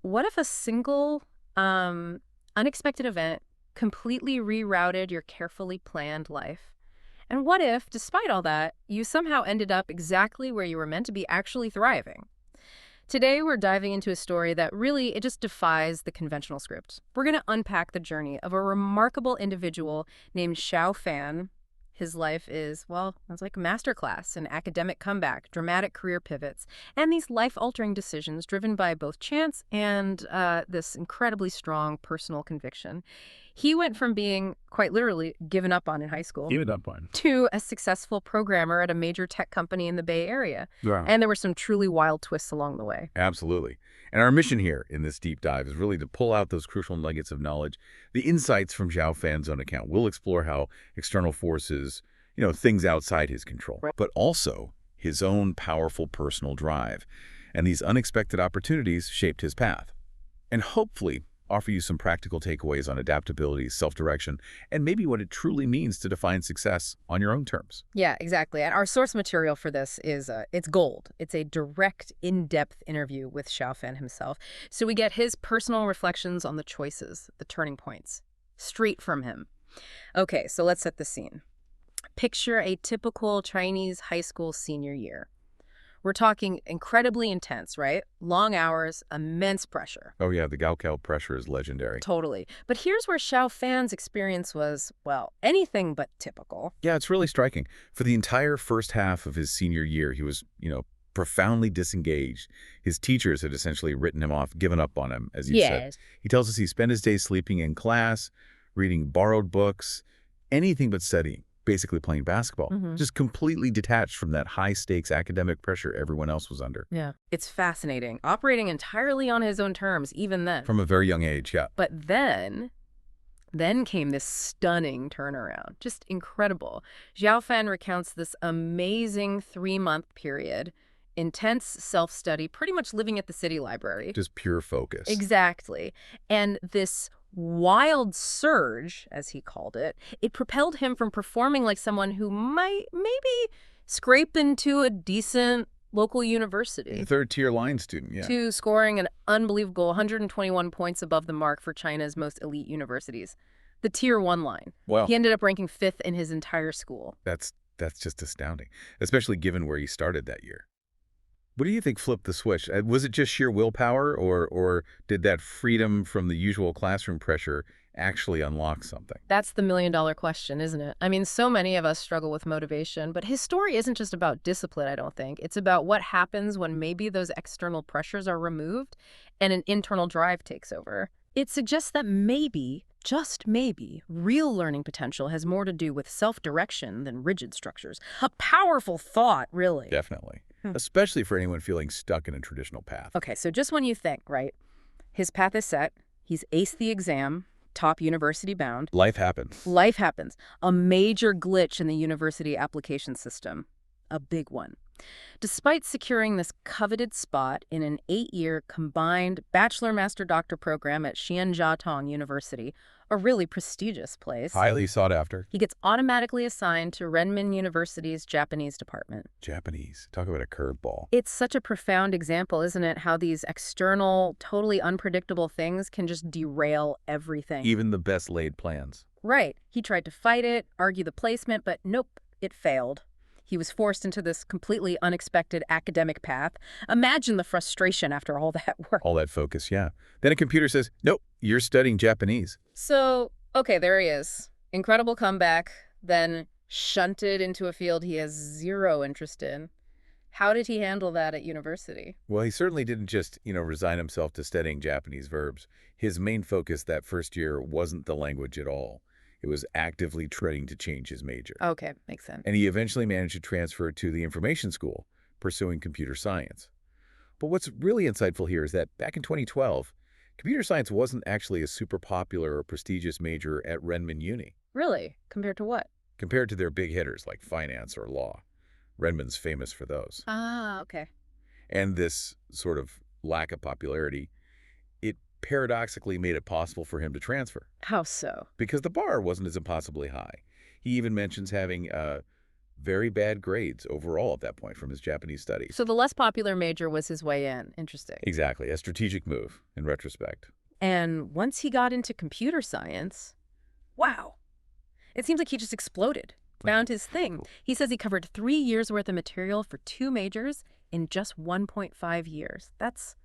What if a single, unexpected event completely rerouted your carefully planned life? And what if, despite all that, you somehow ended up exactly where you were meant to be, actually thriving? Today, we're diving into a story that really, it just defies the conventional script. We're going to unpack the journey of a remarkable individual named Xiao Fan. His life is, well, it's like a masterclass, an academic comeback, dramatic career pivots, and these life-altering decisions driven by both chance and this incredibly strong personal conviction. He went from being, quite literally, given up on in high school Give it up on. to a successful programmer at a major tech company in the Bay Area. Yeah. And there were some truly wild twists along the way. Absolutely. And our mission here in this deep dive is really to pull out those crucial nuggets of knowledge, the insights from Xiao Fan's own account. We'll explore how external forces, things outside his control, Right. but also his own powerful personal drive. And these unexpected opportunities shaped his path. And hopefully offer you some practical takeaways on adaptability, self-direction, and maybe what it truly means to define success on your own terms. Yeah, exactly. And our source material for this is, it's gold. It's a direct, in-depth interview with Xiao Fan himself. So we get his personal reflections on the choices, the turning points, straight from him. Okay, so let's set the scene. Picture a typical Chinese high school senior year. We're talking incredibly intense, right? Long hours, immense pressure. Oh yeah, the Gaokao pressure is legendary. Totally. But here's where Xiao Fan's experience was, well, anything but typical. Yeah, it's really striking. For the entire first half of his senior year, he was, profoundly disengaged. His teachers had essentially written him off, given up on him, as you said. He tells us he spent his days sleeping in class, reading borrowed books, anything but studying, basically playing basketball. Just completely detached from that high-stakes academic pressure everyone else was under. Yeah. It's fascinating. Operating entirely on his own terms, even then. From a very young age, yeah. But then came this stunning turnaround. Just incredible. Xiao Fan recounts this amazing 3-month period, intense self-study, pretty much living at the city library. Just pure focus. Exactly. And this wild surge, as he called it, it propelled him from performing like someone who might maybe scrape into a decent local university. Third-tier line student, yeah. To scoring an unbelievable 121 points above the mark for China's most elite universities. The Tier 1 line. Well, He ended up ranking 5th in his entire school. that's just astounding, especially given where he started that year. What do you think flipped the switch? Was it just sheer willpower, or did that freedom from the usual classroom pressure actually unlock something? That's the million-dollar question, isn't it? I mean, so many of us struggle with motivation, but his story isn't just about discipline, I don't think. It's about what happens when maybe those external pressures are removed and an internal drive takes over. It suggests that maybe, just maybe, real learning potential has more to do with self-direction than rigid structures. A powerful thought, really. Definitely. Especially for anyone feeling stuck in a traditional path. Okay, so just when you think, right, his path is set, he's aced the exam, top university bound. Life happens. Life happens. A major glitch in the university application system. A big one. Despite securing this coveted spot in an 8-year combined bachelor-master-doctor program at Xianjiatong University, a really prestigious place, Highly sought after. he gets automatically assigned to Renmin University's Japanese department. Japanese. Talk about a curveball. It's such a profound example, isn't it, how these external, totally unpredictable things can just derail everything. Even the best laid plans. Right. He tried to fight it, argue the placement, but nope, it failed. He was forced into this completely unexpected academic path. Imagine the frustration after all that work. All that focus, yeah. Then a computer says, nope, you're studying Japanese. So, okay, there he is. Incredible comeback, then shunted into a field he has zero interest in. How did he handle that at university? Well, he certainly didn't just, resign himself to studying Japanese verbs. His main focus that first year wasn't the language at all. It was actively trying to change his major. Okay, makes sense. And he eventually managed to transfer to the information school, pursuing computer science. But what's really insightful here is that back in 2012, computer science wasn't actually a super popular or prestigious major at Renmin Uni. Really? Compared to what? Compared to their big hitters like finance or law. Renmin's famous for those. Ah, okay. And this sort of lack of popularity, it paradoxically made it possible for him to transfer. How so? Because the bar wasn't as impossibly high. He even mentions having very bad grades overall at that point from his Japanese studies. So the less popular major was his way in. Interesting. Exactly. A strategic move in retrospect. And once he got into computer science, wow, it seems like he just exploded, found his thing. He says he covered 3 years' worth of material for 2 majors in just 1.5 years. That's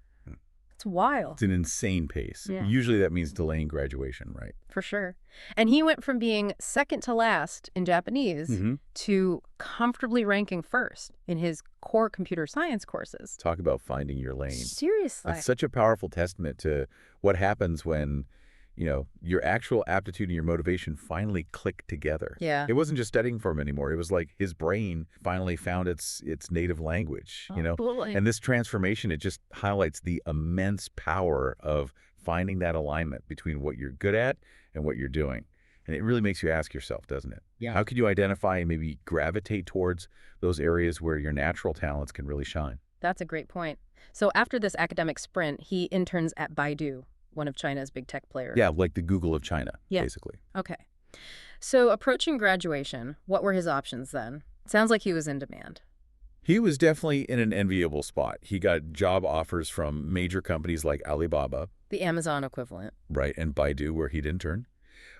wild. It's an insane pace. Yeah. Usually that means delaying graduation, right? For sure. And he went from being second to last in Japanese to comfortably ranking first in his core computer science courses. Talk about finding your lane. Seriously. That's such a powerful testament to what happens when, your actual aptitude and your motivation finally click together. Yeah. It wasn't just studying for him anymore. It was like his brain finally found its native language, Absolutely. And this transformation, it just highlights the immense power of finding that alignment between what you're good at and what you're doing. And it really makes you ask yourself, doesn't it? Yeah. How could you identify and maybe gravitate towards those areas where your natural talents can really shine? That's a great point. So after this academic sprint, he interns at Baidu, one of China's big tech players. Yeah, like the Google of China, basically. Okay. So approaching graduation, what were his options then? Sounds like he was in demand. He was definitely in an enviable spot. He got job offers from major companies like Alibaba. The Amazon equivalent. Right, and Baidu, where he'd intern.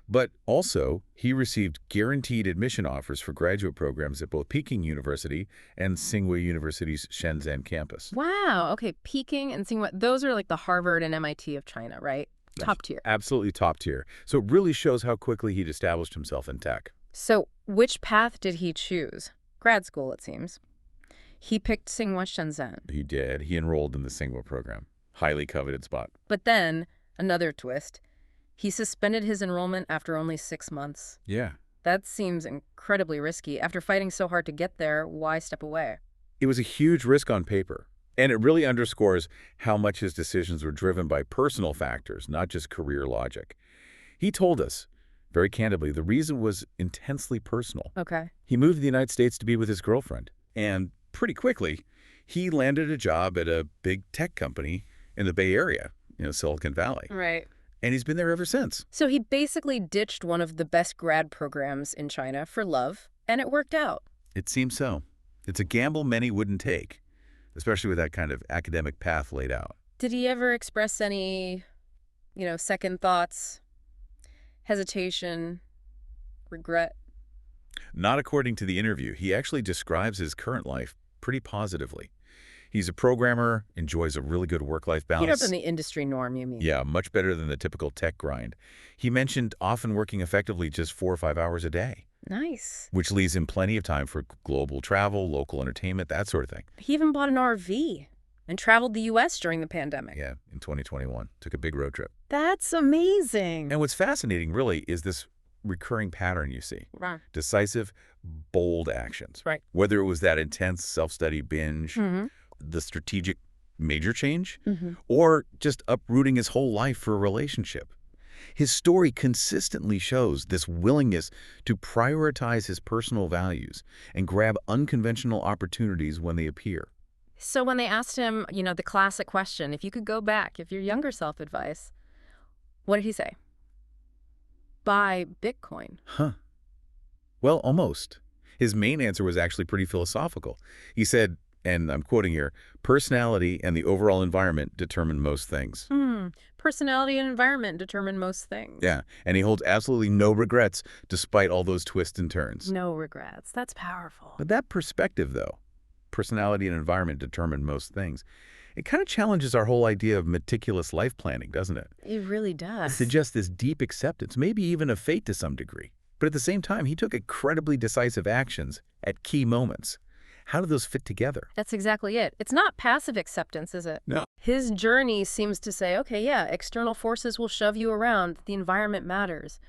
But also, he received guaranteed admission offers for graduate programs at both Peking University and Tsinghua University's Shenzhen campus. Wow. Okay, Peking and Tsinghua, those are like the Harvard and MIT of China, right? Top tier. Absolutely top tier. So it really shows how quickly he'd established himself in tech. So which path did he choose? Grad school, it seems. He picked Tsinghua Shenzhen. He did. He enrolled in the Tsinghua program. Highly coveted spot. But then, another twist. He suspended his enrollment after only 6 months. Yeah. That seems incredibly risky. After fighting so hard to get there, why step away? It was a huge risk on paper. And it really underscores how much his decisions were driven by personal factors, not just career logic. He told us, very candidly, the reason was intensely personal. Okay. He moved to the United States to be with his girlfriend. And pretty quickly, he landed a job at a big tech company in the Bay Area, Silicon Valley. Right. And he's been there ever since. So he basically ditched one of the best grad programs in China for love, and it worked out. It seems so. It's a gamble many wouldn't take, especially with that kind of academic path laid out. Did he ever express any, second thoughts, hesitation, regret? Not according to the interview. He actually describes his current life pretty positively. He's a programmer, enjoys a really good work-life balance. Better than the industry norm, you mean? Yeah, much better than the typical tech grind. He mentioned often working effectively just 4 or 5 hours a day. Nice. Which leaves him plenty of time for global travel, local entertainment, that sort of thing. He even bought an RV and traveled the U.S. during the pandemic. Yeah, in 2021. Took a big road trip. That's amazing. And what's fascinating, really, is this recurring pattern you see. Right. Decisive, bold actions. Right. Whether it was that intense self-study binge, the strategic major change, or just uprooting his whole life for a relationship. His story consistently shows this willingness to prioritize his personal values and grab unconventional opportunities when they appear. So when they asked him, the classic question, if you could go back, if your younger self advice, what did he say? Buy Bitcoin. Huh. Well, almost. His main answer was actually pretty philosophical. He said, and I'm quoting here, personality and the overall environment determine most things. Personality and environment determine most things. Yeah, and he holds absolutely no regrets despite all those twists and turns. No regrets. That's powerful. But that perspective, though, personality and environment determine most things, it kind of challenges our whole idea of meticulous life planning, doesn't it? It really does. It suggests this deep acceptance, maybe even of fate to some degree. But at the same time, he took incredibly decisive actions at key moments. How do those fit together? That's exactly it. It's not passive acceptance, is it? No. His journey seems to say, okay, yeah, external forces will shove you around. The environment matters.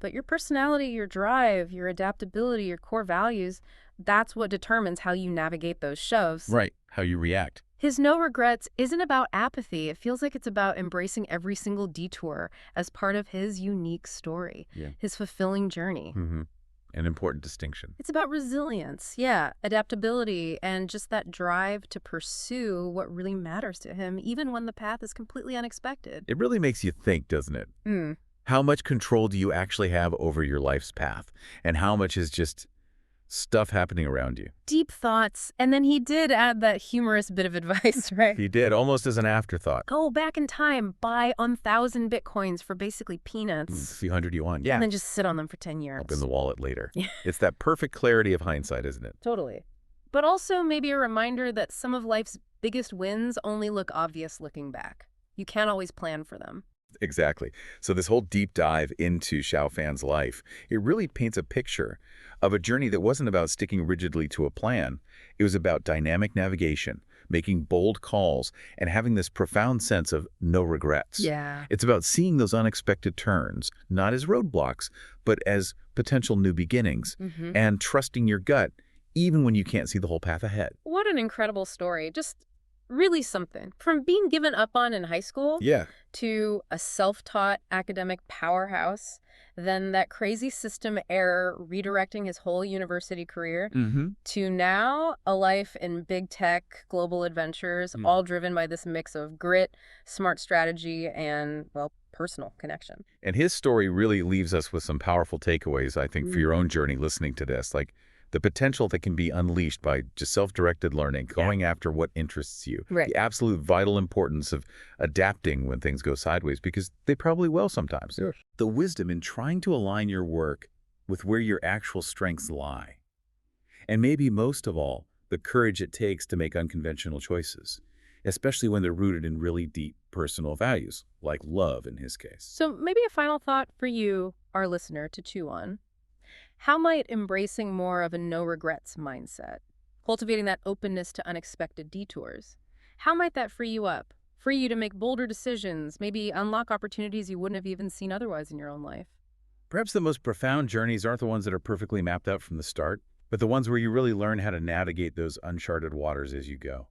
But your personality, your drive, your adaptability, your core values, that's what determines how you navigate those shoves. Right, how you react. His no regrets isn't about apathy. It feels like it's about embracing every single detour as part of his unique story, his fulfilling journey. An important distinction. It's about resilience, adaptability, and just that drive to pursue what really matters to him, even when the path is completely unexpected. It really makes you think, doesn't it? How much control do you actually have over your life's path? And how much is just stuff happening around you. Deep thoughts. And then he did add that humorous bit of advice, right? He did, almost as an afterthought. Go back in time, buy 1,000 bitcoins for basically peanuts. A few hundred yuan, yeah. And then just sit on them for 10 years. Up in the wallet later. It's that perfect clarity of hindsight, isn't it? Totally. But also maybe a reminder that some of life's biggest wins only look obvious looking back. You can't always plan for them. Exactly. So this whole deep dive into Xiao Fan's life, it really paints a picture of a journey that wasn't about sticking rigidly to a plan. It was about dynamic navigation, making bold calls, and having this profound sense of no regrets. Yeah. It's about seeing those unexpected turns, not as roadblocks, but as potential new beginnings, and trusting your gut, even when you can't see the whole path ahead. What an incredible story. Just really something. From being given up on in high school to a self-taught academic powerhouse, then that crazy system error redirecting his whole university career, to now a life in big tech, global adventures, all driven by this mix of grit, smart strategy, and, well, personal connection. And his story really leaves us with some powerful takeaways, I think, for your own journey listening to this. Like, the potential that can be unleashed by just self-directed learning, going after what interests you. The absolute vital importance of adapting when things go sideways, because they probably will sometimes. The wisdom in trying to align your work with where your actual strengths lie. And maybe most of all, the courage it takes to make unconventional choices, especially when they're rooted in really deep personal values, like love in his case. So maybe a final thought for you, our listener, to chew on. How might embracing more of a no-regrets mindset, cultivating that openness to unexpected detours, how might that free you up? Free you to make bolder decisions, maybe unlock opportunities you wouldn't have even seen otherwise in your own life? Perhaps the most profound journeys aren't the ones that are perfectly mapped out from the start, but the ones where you really learn how to navigate those uncharted waters as you go.